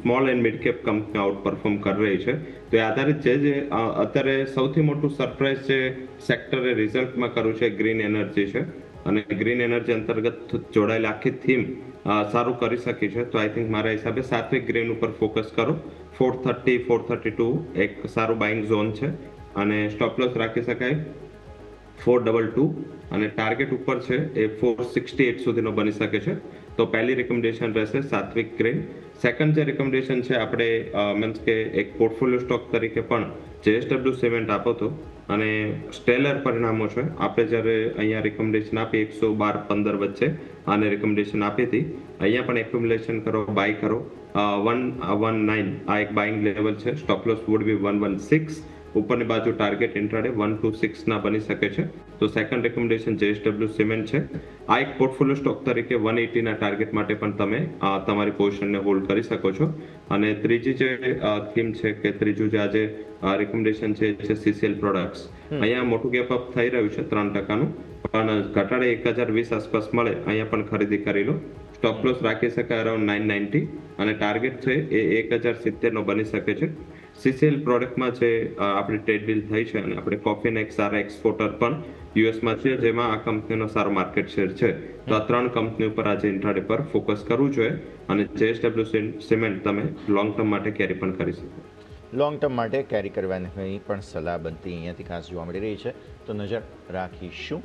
Small and mid cap company outperform કરી રહી છે. તો એ આધારિત છે જે અત્યારે સૌથી મોટું સરપ્રાઇઝ જે સેક્ટરે રિઝલ્ટમાં કર્યું છે ગ્રીન એનર્જી છે, અને ગ્રીન એનર્જી અંતર્ગત જોડાયેલી આખી થીમ સારું કરી શકી છે. તો આઈ થિંક મારા હિસાબે સાત્વિક ગ્રીન ઉપર ફોકસ કરો. 430 432 એક સારું બાઇંગ ઝોન છે, અને સ્ટોપ લોસ રાખી શકાય 422, અને ટાર્ગેટ ઉપર છે એ 468 સુધીનો બની શકે છે. તો પહેલી રિકમેન્ડેશન રહેશે સાત્વિક ગ્રીન. સેકન્ડ જે રિકમેન્ડેશન છે આપણે મીન્સ કે એક પોર્ટફોલિયો સ્ટોક તરીકે પણ JSW સિમેન્ટ આપો તો, અને સ્ટેલર પરિણામો છે. આપણે જ્યારે અહીંયા રિકમેન્ડેશન આપી 112-15 વચ્ચે આને રિકમેન્ડેશન આપી હતી, અહીંયા પણ એક્યુમ્યુલેશન કરો, બાય કરો. 119 આ એક બાઇંગ લેવલ છે. Stop loss would be 116. ઉપરની બાજુ ટાર્ગેટ ઇન્ટ્રાડે 126 ના બની શકે છે. તો સેકન્ડ રિકમેન્ડેશન JSW સિમેન્ટ છે. આ એક પોર્ટફોલિયો સ્ટોક તરીકે 180 ના ટાર્ગેટ માટે પણ તમે તમારી પોઝિશનને હોલ્ડ કરી શકો છો. અને ત્રીજી જે થીમ છે કે ત્રીજું જે આજે રિકમેન્ડેશન છે CCL પ્રોડક્ટ્સ. અહીંયા મોટું ગેપ અપ થઈ રહ્યું છે 3%નું, પણ ઘટાડે 1020 આસપાસ મળે અહીંયા પણ ખરીદી કરી લો. સ્ટોપ લોસ રાખી શકાય અરાઉન્ડ 990, અને ટાર્ગેટ છે એ 1070 નો બની શકે છે. CCL પ્રોડક્ટમાં જે આપણી ટ્રેડ ડીલ થઈ છે, અને આપણે કોફીના એક સારા એક્સપોર્ટર પણ યુએસમાં છે, જેમાં આ કંપનીનો સારો માર્કેટ શેર છે. તો આ 3 કંપની ઉપર આજે ઇન્ટ્રાડે પર ફોકસ કરવું જોઈએ, અને JSW સિમેન્ટ તમે લોંગ ટર્મ માટે કેરી પણ કરી શકો. લોંગ ટર્મ માટે કેરી કરવાની પણ સલાહ બનતી અહીંયાથી ખાસ જોવા મળી રહી છે, તો નજર રાખીશું.